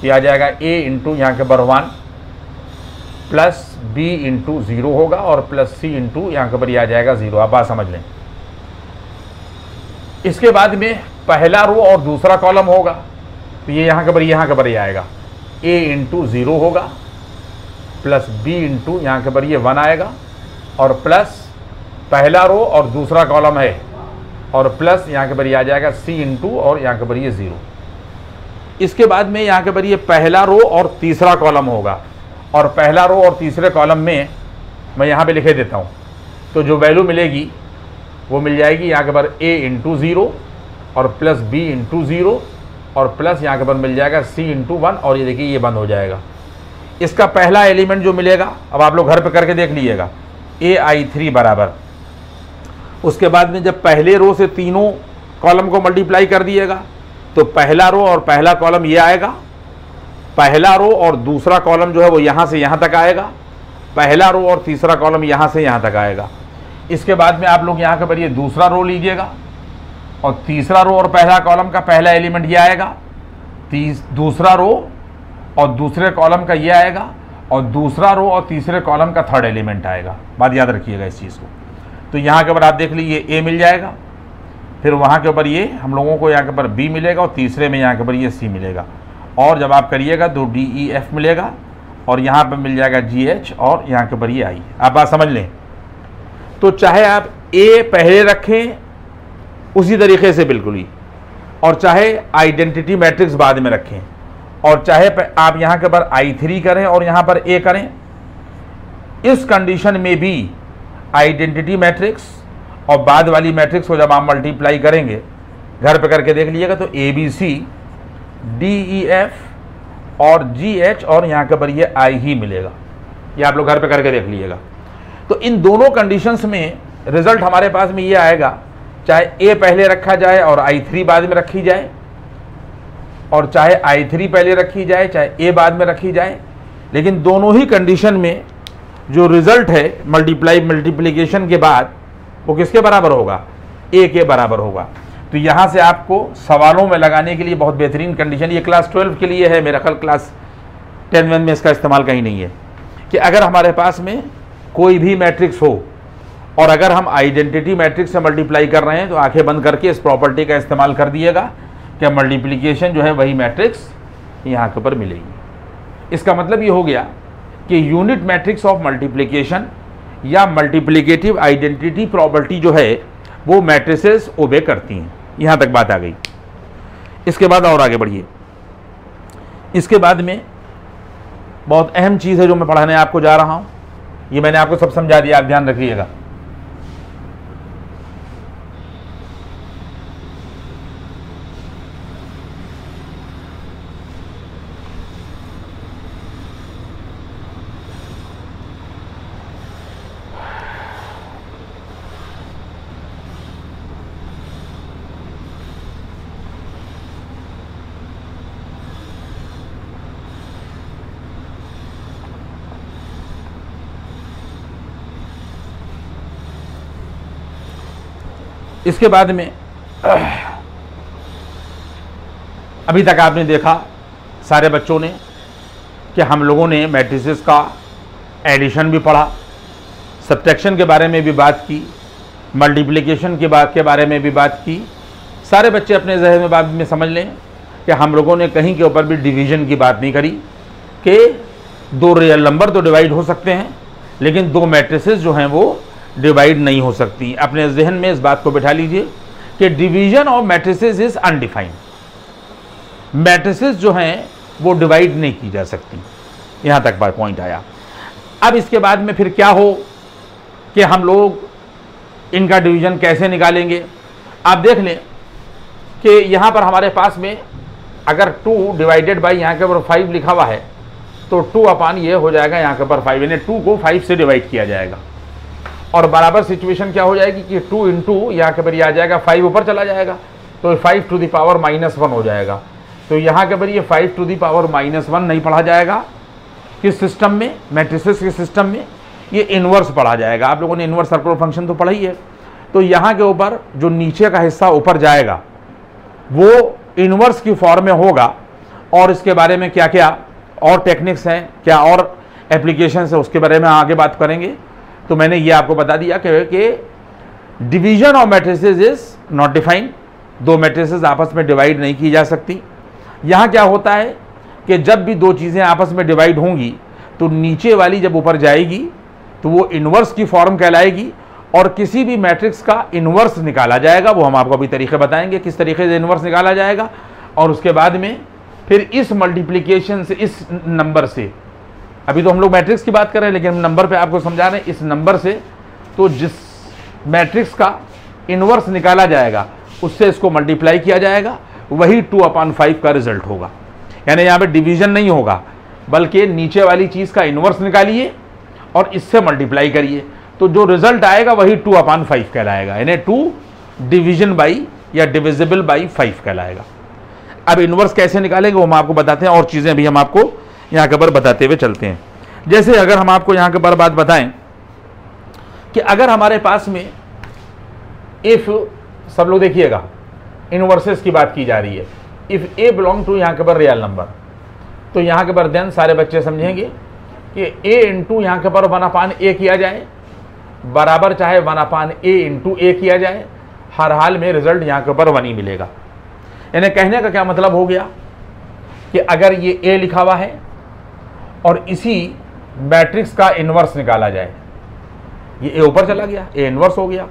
ये आ जाएगा A इंटू यहाँ के ऊपर 1 प्लस B इंटू 0 होगा और प्लस C इंटू यहाँ के ऊपर ये आ जाएगा 0। आप बात समझ लें। इसके बाद में पहला रो और दूसरा कॉलम होगा तो ये यहाँ के ऊपर ये आएगा A इंटू 0 होगा प्लस B इंटू यहाँ के ऊपर ये 1 आएगा और प्लस पहला रो और दूसरा कॉलम है और प्लस यहाँ के ऊपर ये आ जाएगा C इंटू और यहाँ के ऊपर ये 0। इसके बाद में यहाँ के ऊपर ये पहला रो और तीसरा कॉलम होगा और पहला रो और तीसरे कॉलम में मैं यहाँ पे लिखे देता हूँ। तो जो वैल्यू मिलेगी वो मिल जाएगी यहाँ के पर a इंटू 0 और प्लस b इंटू 0 और प्लस यहाँ के पर मिल जाएगा c इंटू 1 और ये देखिए ये बंद हो जाएगा। इसका पहला एलिमेंट जो मिलेगा, अब आप लोग घर पे करके देख लीजिएगा, ai3 बराबर, उसके बाद में जब पहले रो से तीनों कॉलम को मल्टीप्लाई कर दिएगा तो पहला रो और पहला कॉलम ये आएगा, पहला रो और दूसरा कॉलम जो है वो यहाँ से यहाँ तक आएगा, पहला रो और तीसरा कॉलम यहाँ से यहाँ तक आएगा। इसके बाद में आप लोग यहाँ के पर ये दूसरा रो लीजिएगा और तीसरा रो और पहला कॉलम का पहला एलिमेंट ये आएगा, दूसरा रो और दूसरे कॉलम का ये आएगा और दूसरा रो और तीसरे कॉलम का थर्ड एलिमेंट आएगा। बात याद रखिएगा इस चीज़ को। तो यहाँ के ऊपर आप देख लीजिए a मिल जाएगा, फिर वहाँ के ऊपर ये हम लोगों को यहाँ के ऊपर b मिलेगा और तीसरे में यहाँ के ऊपर ये c मिलेगा और जब आप करिएगा तो d e f मिलेगा और यहाँ पर मिल जाएगा g h और यहाँ के ऊपर ये i। आप बात समझ लें। तो चाहे आप a पहले रखें उसी तरीके से बिल्कुल ही, और चाहे आइडेंटिटी मैट्रिक्स बाद में रखें, और चाहे आप यहाँ के ऊपर i3 करें और यहाँ पर a करें, इस कंडीशन में भी आइडेंटिटी मैट्रिक्स और बाद वाली मैट्रिक्स को जब आप मल्टीप्लाई करेंगे, घर पे करके देख लीजिएगा, तो A B C D E F और जी एच और यहाँ के पर ये आई ही मिलेगा। ये आप लोग घर पे करके देख लीजिएगा। तो इन दोनों कंडीशंस में रिजल्ट हमारे पास में ये आएगा, चाहे ए पहले रखा जाए और i3 बाद में रखी जाए, और चाहे i3 पहले रखी जाए चाहे ए बाद में रखी जाए, लेकिन दोनों ही कंडीशन में जो रिजल्ट है मल्टीप्लिकेशन के बाद वो किसके बराबर होगा, ए के बराबर होगा। तो यहाँ से आपको सवालों में लगाने के लिए बहुत बेहतरीन कंडीशन, ये क्लास 12 के लिए है, मेरा ख्याल क्लास 10 में इसका इस्तेमाल कहीं नहीं है, कि अगर हमारे पास में कोई भी मैट्रिक्स हो और अगर हम आइडेंटिटी मैट्रिक्स से मल्टीप्लाई कर रहे हैं तो आंखें बंद करके इस प्रॉपर्टी का इस्तेमाल कर दिएगा कि मल्टीप्लिकेशन जो है वही मैट्रिक्स यहाँ के ऊपर मिलेगी। इसका मतलब ये हो गया कि यूनिट मैट्रिक्स ऑफ मल्टीप्लिकेशन या मल्टीप्लिकेटिव आइडेंटिटी प्रॉपर्टी जो है वो मैट्रिसेस ओबे करती हैं। यहाँ तक बात आ गई। इसके बाद और आगे बढ़िए। इसके बाद में बहुत अहम चीज़ है जो मैं पढ़ाने आपको जा रहा हूँ, ये मैंने आपको सब समझा दिया, आप ध्यान रखिएगा। इसके बाद में अभी तक आपने देखा सारे बच्चों ने कि हम लोगों ने मैट्रिसेस का एडिशन भी पढ़ा, सब्ट्रैक्शन के बारे में भी बात की, मल्टीप्लिकेशन के बारे में भी बात की। सारे बच्चे अपने जहन में बात में समझ लें कि हम लोगों ने कहीं के ऊपर भी डिवीज़न की बात नहीं करी, कि दो रियल नंबर तो डिवाइड हो सकते हैं लेकिन दो मैट्रिसेस जो हैं वो डिवाइड नहीं हो सकती। अपने जहन में इस बात को बैठा लीजिए कि division of matrices is undefined. Matrices जो हैं वो डिवाइड नहीं की जा सकती। यहाँ तक पॉइंट आया। अब इसके बाद में फिर क्या हो कि हम लोग इनका डिवीजन कैसे निकालेंगे। आप देख लें कि यहाँ पर हमारे पास में अगर 2 डिवाइडेड बाई यहाँ के ऊपर 5 लिखा हुआ है तो 2 अपान ये हो जाएगा यहाँ के ऊपर 5, यानी 2 को 5 से डिवाइड किया जाएगा। और बराबर सिचुएशन क्या हो जाएगी कि 2 इंटू यहाँ के ऊपर ये आ जाएगा, 5 ऊपर चला जाएगा तो 5 टू द पावर -1 हो जाएगा। तो यहाँ के ऊपर ये 5 टू द पावर -1 नहीं पढ़ा जाएगा किस सिस्टम में, मैट्रिसेस के सिस्टम में, ये इन्वर्स पढ़ा जाएगा। आप लोगों ने इन्वर्स सर्कुलर फंक्शन तो पढ़ा ही है। तो यहाँ के ऊपर जो नीचे का हिस्सा ऊपर जाएगा वो इन्वर्स की फॉर्म में होगा। और इसके बारे में क्या क्या और टेक्निक्स हैं, क्या और एप्लीकेशंस है, उसके बारे में आगे बात करेंगे। तो मैंने ये आपको बता दिया कि division of matrices is not defined, दो मैट्रिसेस आपस में डिवाइड नहीं की जा सकती। यहाँ क्या होता है कि जब भी दो चीज़ें आपस में डिवाइड होंगी तो नीचे वाली जब ऊपर जाएगी तो वो इन्वर्स की फॉर्म कहलाएगी और किसी भी मैट्रिक्स का इन्वर्स निकाला जाएगा। वो हम आपको अभी तरीके बताएंगे किस तरीके से इन्वर्स निकाला जाएगा। और उसके बाद में फिर इस मल्टीप्लिकेशन से, इस नंबर से, अभी तो हम लोग मैट्रिक्स की बात कर रहे हैं लेकिन नंबर पे आपको समझा रहे हैं, इस नंबर से तो जिस मैट्रिक्स का इनवर्स निकाला जाएगा उससे इसको मल्टीप्लाई किया जाएगा, वही 2/5 का रिजल्ट होगा। यानी यहाँ पे डिवीजन नहीं होगा, बल्कि नीचे वाली चीज़ का इनवर्स निकालिए और इससे मल्टीप्लाई करिए, तो जो रिजल्ट आएगा वही 2/5 कहलाएगा, यानी 2 डिवीजन बाई या डिविजिबल बाई 5 कहलाएगा। अब इनवर्स कैसे निकालेंगे वो हम आपको बताते हैं, और चीज़ें भी हम आपको यहाँ के ऊपर बताते हुए चलते हैं। जैसे अगर हम आपको यहाँ के ऊपर बात बताएं कि अगर हमारे पास में इफ़, सब लोग देखिएगा इनवर्सेस की बात की जा रही है, इफ़ ए बिलोंग टू यहाँ के ऊपर रियल नंबर, तो यहाँ के ऊपर देन सारे बच्चे समझेंगे कि ए इंटू यहाँ के ऊपर 1/a किया जाए बराबर चाहे 1/a इंटू ए किया जाए, हर हाल में रिजल्ट यहाँ के ऊपर 1 ही मिलेगा। यानी कहने का क्या मतलब हो गया कि अगर ये ए लिखा हुआ है और इसी मैट्रिक्स का इन्वर्स निकाला जाए, ये ए ऊपर चला गया, ए इन्वर्स हो गया,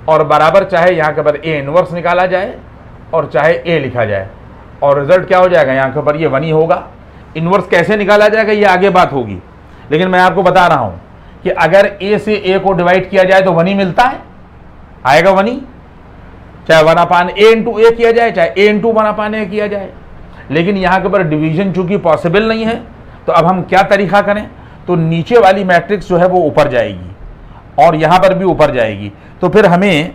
और बराबर चाहे यहाँ के ऊपर ए इन्वर्स निकाला जाए और चाहे ए लिखा जाए, और रिजल्ट क्या हो जाएगा यहाँ के ऊपर ये 1 ही होगा। इन्वर्स कैसे निकाला जाएगा ये आगे बात होगी, लेकिन मैं आपको बता रहा हूँ कि अगर ए से ए को डिवाइड किया जाए तो 1 ही मिलता है, आएगा 1 ही, चाहे 1/a इंटू ए किया जाए चाहे a इंटू 1/a किया जाए। लेकिन यहाँ के ऊपर डिवीजन चूंकि पॉसिबल नहीं है, तो अब हम क्या तरीका करें, तो नीचे वाली मैट्रिक्स जो है वो ऊपर जाएगी और यहाँ पर भी ऊपर जाएगी, तो फिर हमें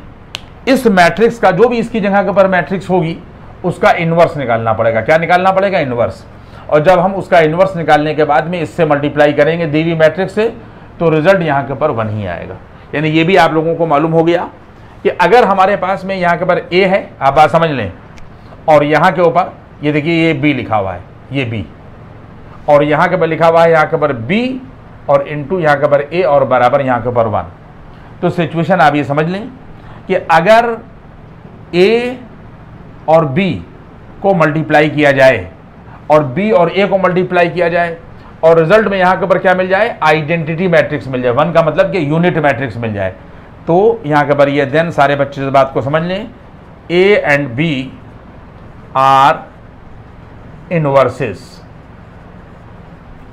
इस मैट्रिक्स का जो भी इसकी जगह के ऊपर मैट्रिक्स होगी उसका इन्वर्स निकालना पड़ेगा। क्या निकालना पड़ेगा? इन्वर्स। और जब हम उसका इन्वर्स निकालने के बाद में इससे मल्टीप्लाई करेंगे दी हुई मैट्रिक्स से, तो रिजल्ट यहाँ के ऊपर 1 ही आएगा। यानी ये भी आप लोगों को मालूम हो गया कि अगर हमारे पास में यहाँ के ऊपर ए है, आप बात समझ लें, और यहाँ के ऊपर ये देखिए ये बी लिखा हुआ है, ये बी, और यहाँ के ऊपर लिखा हुआ है यहाँ के ऊपर बी और इंटू यहाँ के ऊपर ए और बराबर यहाँ के ऊपर 1। तो सिचुएशन आप ये समझ लें कि अगर ए और बी को मल्टीप्लाई किया जाए और बी और ए को मल्टीप्लाई किया जाए और रिजल्ट में यहाँ के ऊपर क्या मिल जाए, आइडेंटिटी मैट्रिक्स मिल जाए, 1 का मतलब कि यूनिट मैट्रिक्स मिल जाए, तो यहाँ के ऊपर ये देन सारे बच्चे इस बात को समझ लें, A and B are inverses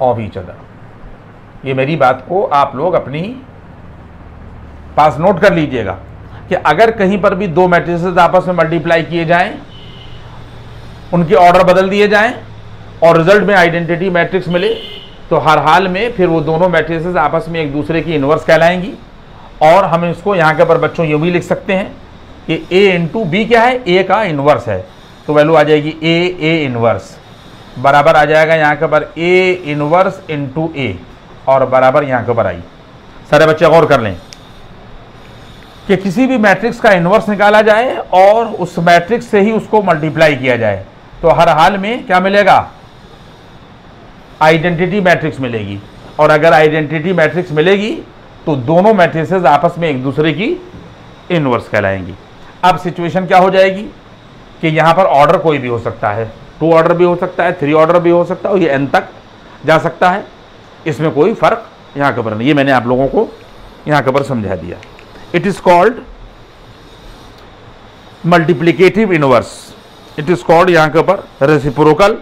of each other. ये मेरी बात को आप लोग अपनी पास नोट कर लीजिएगा कि अगर कहीं पर भी 2 मैट्रिसेस आपस में मल्टीप्लाई किए जाएं, उनके ऑर्डर बदल दिए जाएं और रिजल्ट में आइडेंटिटी मैट्रिक्स मिले, तो हर हाल में फिर वो दोनों मैट्रिसेस आपस में एक दूसरे की इन्वर्स कहलाएंगी। और हम इसको यहाँ के ऊपर बच्चों यूँ भी लिख सकते हैं कि a इंटू बी क्या है, a का इन्वर्स है, तो वैल्यू आ जाएगी a इन्वर्स बराबर आ जाएगा यहाँ के ऊपर a इन्वर्स इंटू a और बराबर यहाँ के ऊपर आई। सारे बच्चे गौर कर लें कि किसी भी मैट्रिक्स का इन्वर्स निकाला जाए और उस मैट्रिक्स से ही उसको मल्टीप्लाई किया जाए, तो हर हाल में क्या मिलेगा, आइडेंटिटी मैट्रिक्स मिलेगी। और अगर आइडेंटिटी मैट्रिक्स मिलेगी तो दोनों मैट्रिसेस आपस में एक दूसरे की इन्वर्स कहलाएंगी। अब सिचुएशन क्या हो जाएगी कि यहाँ पर ऑर्डर कोई भी हो सकता है, 2 ऑर्डर भी हो सकता है, 3 ऑर्डर भी हो सकता है, और ये n तक जा सकता है, इसमें कोई फर्क यहाँ के ऊपर नहीं। ये मैंने आप लोगों को यहाँ के ऊपर समझा दिया। It is called multiplicative inverse, it is called यहाँ के ऊपर रेसिप्रोकल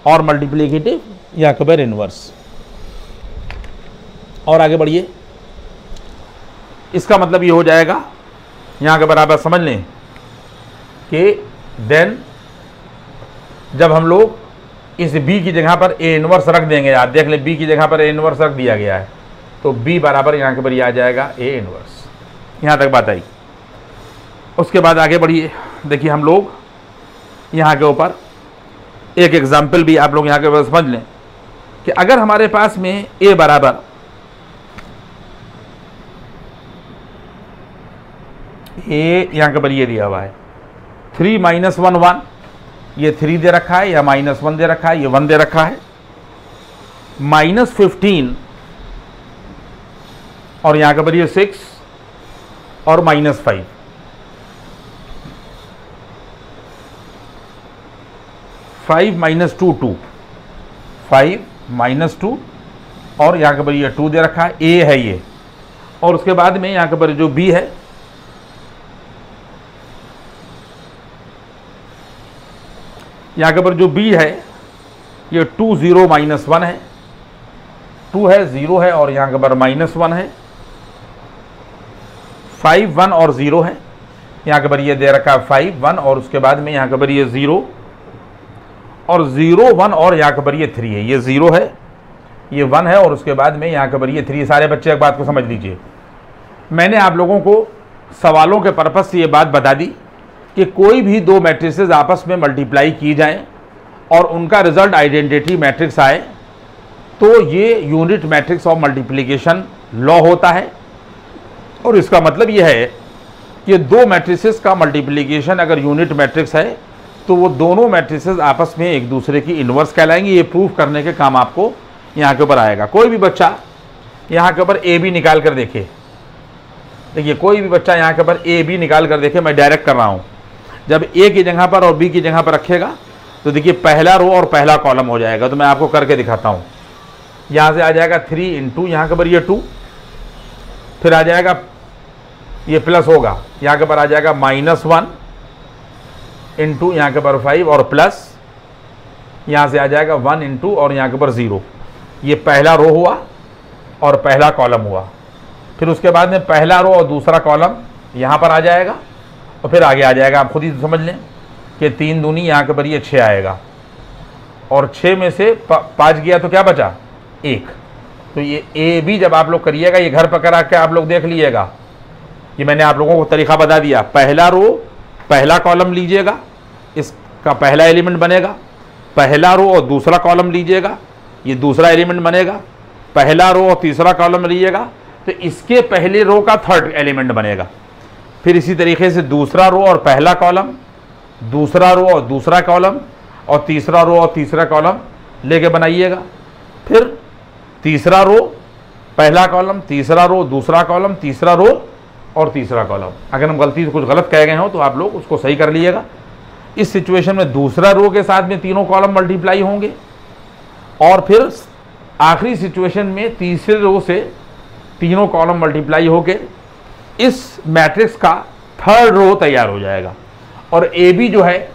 और मल्टीप्लिकेटिव यहाँ के ऊपर इनवर्स। और आगे बढ़िए, इसका मतलब ये हो जाएगा यहाँ के बराबर समझ लें कि देन जब हम लोग इस b की जगह पर a इनवर्स रख देंगे, आप देख लें b की जगह पर a इनवर्स रख दिया गया है, तो b बराबर यहाँ के ऊपर ये आ जाएगा a इनवर्स। यहाँ तक बात आई। उसके बाद आगे बढ़िए, देखिए हम लोग यहाँ के ऊपर एक एग्जाम्पल भी आप लोग यहाँ के ऊपर समझ लें कि अगर हमारे पास में a बराबर a यहाँ के ऊपर ये दिया हुआ है 3 - 1 1, ये 3 दे रखा है या -1 दे रखा है, ये 1 दे रखा है, -15 और यहाँ के ऊपर ये 6 और -5, 5 - 2 2, 5 - 2 और यहाँ के ऊपर ये 2 दे रखा है, a है ये, और उसके बाद में यहाँ के ऊपर जो b है, यहाँ के ऊपर जो b है ये 2 0 -1 है, 2 है 0 है और यहाँ के ऊपर -1 है, 5 1 और 0 है, यहाँ के ऊपर ये दे रखा है 5 1 और उसके बाद में यहाँ के ऊपर ये 0 और 0 1 और यहाँ के ऊपर ये 3 है। ये 0 है, ये 1 है और उसके बाद में यहाँ के ऊपर ये 3। सारे बच्चे एक बात को समझ लीजिए, मैंने आप लोगों को सवालों के पर्पज से ये बात बता दी कि कोई भी दो मैट्रिसेस आपस में मल्टीप्लाई की जाएं और उनका रिजल्ट आइडेंटिटी मैट्रिक्स आए तो ये unit matrix of multiplication law होता है। और इसका मतलब यह है कि दो मैट्रिसेस का मल्टीप्लिकेशन अगर यूनिट मैट्रिक्स है तो वो दोनों मैट्रिसेस आपस में एक दूसरे की इन्वर्स कहलाएंगे। ये प्रूफ करने के काम आपको यहाँ के ऊपर आएगा। कोई भी बच्चा यहाँ के ऊपर ए बी निकाल कर देखे, देखिए कोई भी बच्चा यहाँ के ऊपर ए बी निकाल कर देखे, मैं डायरेक्ट कर रहा हूँ। जब ए की जगह पर और बी की जगह पर रखेगा तो देखिए पहला रो और पहला कॉलम हो जाएगा। तो मैं आपको करके दिखाता हूँ। यहाँ से आ जाएगा 3 इंटू यहाँ के ऊपर ये 2, फिर आ जाएगा ये प्लस होगा, यहाँ के ऊपर आ जाएगा -1 इंटू यहाँ के ऊपर 5 और प्लस यहाँ से आ जाएगा 1 इंटू और यहाँ के ऊपर 0। ये पहला रो हुआ और पहला कॉलम हुआ। फिर उसके बाद में पहला रो और दूसरा कॉलम यहाँ पर आ जाएगा और फिर आगे आ जाएगा। आप खुद ही समझ लें कि 3 दूनी यहाँ के ऊपर ये 6 आएगा और 6 में से 5 गया तो क्या बचा 1। तो ये ए बी जब आप लोग करिएगा, ये घर पर करा के आप लोग देख लीजिएगा। ये मैंने आप लोगों को तरीका बता दिया। पहला रो पहला कॉलम लीजिएगा, इसका पहला एलिमेंट बनेगा। पहला रो और दूसरा कॉलम लीजिएगा, ये दूसरा एलिमेंट बनेगा। पहला रो और तीसरा कॉलम लीजिएगा तो इसके पहले रो का थर्ड एलिमेंट बनेगा। फिर इसी तरीके से दूसरा रो और पहला कॉलम, दूसरा रो और दूसरा कॉलम और तीसरा रो और तीसरा कॉलम लेके बनाइएगा। फिर तीसरा रो पहला कॉलम, तीसरा रो दूसरा कॉलम, तीसरा रो और तीसरा कॉलम। अगर हम गलती से कुछ गलत कह गए हो तो आप लोग उसको सही कर लीजिएगा। इस सिचुएशन में दूसरा रो के साथ में तीनों कॉलम मल्टीप्लाई होंगे और फिर आखिरी सिचुएशन में तीसरे रो से तीनों कॉलम मल्टीप्लाई होके इस मैट्रिक्स का थर्ड रो तैयार हो जाएगा। और ए बी जो है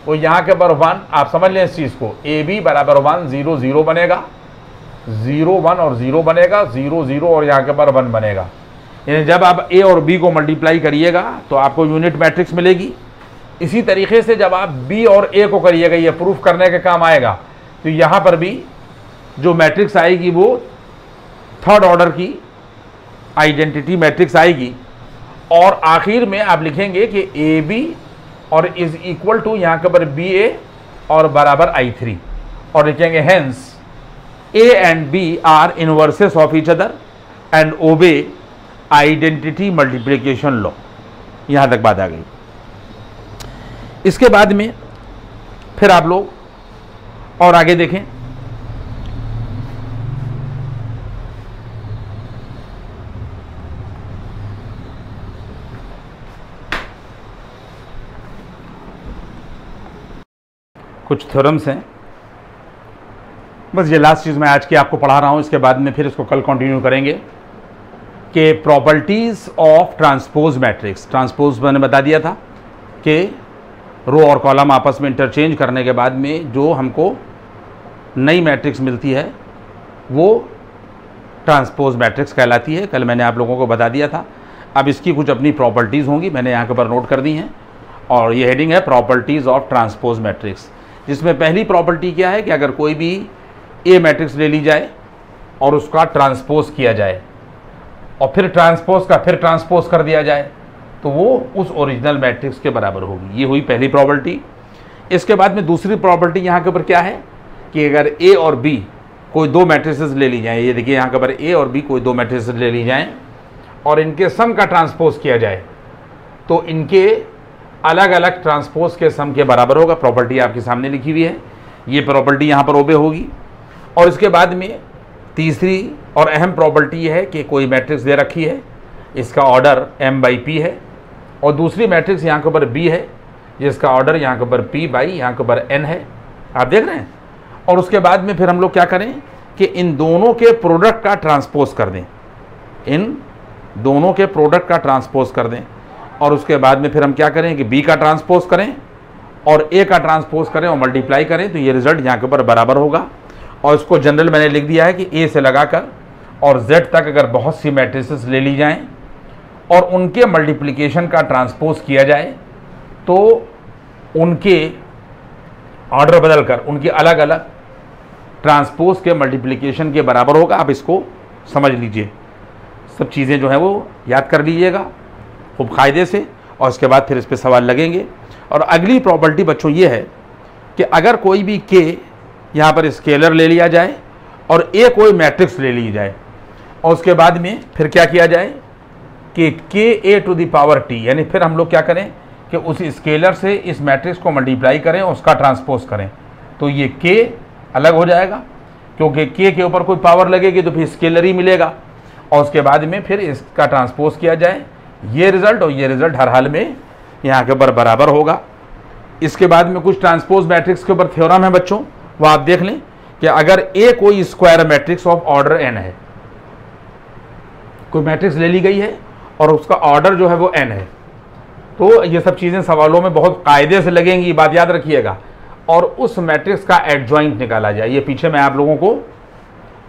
वो यहाँ के ऊपर 1, आप समझ लें इस चीज़ को, ए बी बराबर 1 0 0 बनेगा, 0 1 और 0 बनेगा, 0 0 और यहाँ के ऊपर 1 बनेगा। यानी जब आप ए और बी को मल्टीप्लाई करिएगा तो आपको यूनिट मैट्रिक्स मिलेगी। इसी तरीके से जब आप बी और ए को करिएगा, ये प्रूफ करने के काम आएगा, तो यहाँ पर भी जो मैट्रिक्स आएगी वो थर्ड ऑर्डर की आइडेंटिटी मैट्रिक्स आएगी। और आखिर में आप लिखेंगे कि ए बी और इज इक्वल टू यहाँ के ऊपर बी ए और बराबर I3 और लिखेंगे hence A and B are inverses of each other and obey identity multiplication law. यहाँ तक बात आ गई। इसके बाद में फिर आप लोग और आगे देखें। कुछ थ्योरम्स हैं, बस ये लास्ट चीज़ मैं आज की आपको पढ़ा रहा हूँ। इसके बाद में फिर इसको कल कंटिन्यू करेंगे कि properties of transpose matrix. Transpose मैंने बता दिया था कि रो और कॉलम आपस में इंटरचेंज करने के बाद में जो हमको नई मैट्रिक्स मिलती है वो ट्रांसपोज मैट्रिक्स कहलाती है। कल मैंने आप लोगों को बता दिया था। अब इसकी कुछ अपनी प्रॉपर्टीज़ होंगी, मैंने यहाँ के ऊपर नोट कर दी हैं और ये हेडिंग है प्रॉपर्टीज़ ऑफ ट्रांसपोज मैट्रिक्स, जिसमें पहली प्रॉपर्टी क्या है कि अगर कोई भी ए मैट्रिक्स ले ली जाए और उसका ट्रांसपोज किया जाए और फिर ट्रांसपोज कर दिया जाए तो वो उस ओरिजिनल मैट्रिक्स के बराबर होगी। ये हुई पहली प्रॉपर्टी। इसके बाद में दूसरी प्रॉपर्टी यहाँ के ऊपर क्या है कि अगर ए और बी कोई दो मैट्रिसेस ले ली जाएँ, ये देखिए यहाँ के ऊपर ए और बी कोई दो मैट्रिसेस ले ली जाएँ और इनके सम का ट्रांसपोज किया जाए तो इनके अलग अलग ट्रांसपोज के सम के बराबर होगा। प्रॉपर्टी आपके सामने लिखी हुई है, ये प्रॉपर्टी यहाँ पर ओबे होगी। और इसके बाद में तीसरी और अहम प्रॉपर्टी है कि कोई मैट्रिक्स दे रखी है, इसका ऑर्डर m/p है और दूसरी मैट्रिक्स यहाँ के ऊपर b है जिसका ऑर्डर यहाँ के ऊपर p/, यहाँ के ऊपर n है। आप देख रहे हैं। और उसके बाद में फिर हम लोग क्या करें कि इन दोनों के प्रोडक्ट का ट्रांसपोज कर दें, इन दोनों के प्रोडक्ट का ट्रांसपोज कर दें और उसके बाद में फिर हम क्या करें कि b का ट्रांसपोज करें और a का ट्रांसपोज करें और मल्टीप्लाई करें तो ये रिजल्ट यहाँ के ऊपर बराबर होगा। और इसको जनरल मैंने लिख दिया है कि a से लगाकर और z तक अगर बहुत सी मैट्रिसेस ले ली जाएं और उनके मल्टीप्लिकेशन का ट्रांसपोज किया जाए तो उनके ऑर्डर बदलकर उनके अलग अलग ट्रांसपोज के मल्टीप्लिकेशन के बराबर होगा। आप इसको समझ लीजिए, सब चीज़ें जो हैं वो याद कर लीजिएगा खूब कायदे से, और उसके बाद फिर इस पर सवाल लगेंगे। और अगली प्रॉपर्टी बच्चों ये है कि अगर कोई भी के यहाँ पर स्केलर ले लिया जाए और ए कोई मैट्रिक्स ले ली जाए और उसके बाद में फिर क्या किया जाए कि के ए टू द पावर टी, यानी फिर हम लोग क्या करें कि उस स्केलर से इस मैट्रिक्स को मल्टीप्लाई करें और उसका ट्रांसपोज करें, तो ये के अलग हो जाएगा, क्योंकि के ऊपर कोई पावर लगेगी तो फिर स्केलर ही मिलेगा, और उसके बाद में फिर इसका ट्रांसपोज किया जाए, ये रिजल्ट और ये रिजल्ट हर हाल में यहाँ के ऊपर बराबर होगा। इसके बाद में कुछ ट्रांसपोज मैट्रिक्स के ऊपर थ्योरम है बच्चों, वो आप देख लें कि अगर ए कोई square matrix of order N है, कोई मैट्रिक्स ले ली गई है और उसका ऑर्डर जो है वो एन है, तो ये सब चीज़ें सवालों में बहुत कायदे से लगेंगी, बात याद रखिएगा। और उस मैट्रिक्स का एडजॉइंट निकाला जाए, ये पीछे मैं आप लोगों को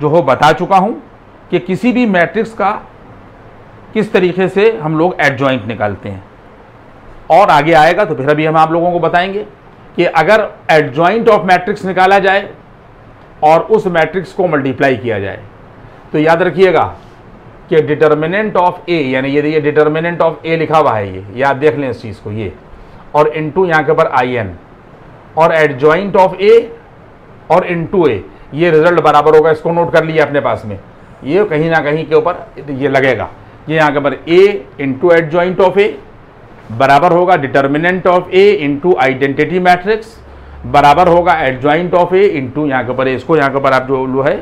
जो हो बता चुका हूँ कि किसी भी मैट्रिक्स का किस तरीके से हम लोग एडजॉइंट निकालते हैं, और आगे आएगा तो फिर अभी हम आप लोगों को बताएंगे कि अगर एडजॉइंट ऑफ मैट्रिक्स निकाला जाए और उस मैट्रिक्स को मल्टीप्लाई किया जाए तो याद रखिएगा कि डिटर्मिनेंट ऑफ ए, यानी ये डिटर्मिनेंट ऑफ ए लिखा हुआ है, ये याद देख लें इस चीज़ को, ये और इनटू यहाँ के ऊपर आई एन और एडजॉइंट ऑफ ए और इनटू ए, ये रिजल्ट बराबर होगा। इसको नोट कर लीजिए अपने पास में, ये कहीं ना कहीं के ऊपर ये लगेगा, ये यहाँ के ऊपर ए इंटू एडजॉइंट ऑफ ए बराबर होगा determinant of A into identity matrix बराबर होगा एडजॉइंट ऑफ ए इंटू यहाँ के ऊपर, इसको यहाँ के ऊपर आप जो है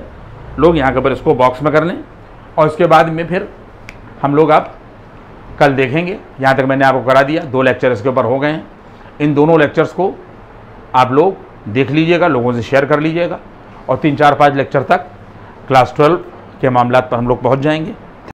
लोग यहाँ के ऊपर इसको बॉक्स में कर लें, और इसके बाद में फिर हम लोग आप कल देखेंगे। यहाँ तक मैंने आपको करा दिया, 2 लेक्चर इसके ऊपर हो गए हैं। इन दोनों लेक्चर्स को आप लोग देख लीजिएगा, लोगों से शेयर कर लीजिएगा, और 3, 4, 5 लेक्चर तक क्लास 12 के मामलात पर हम लोग पहुँच जाएंगे।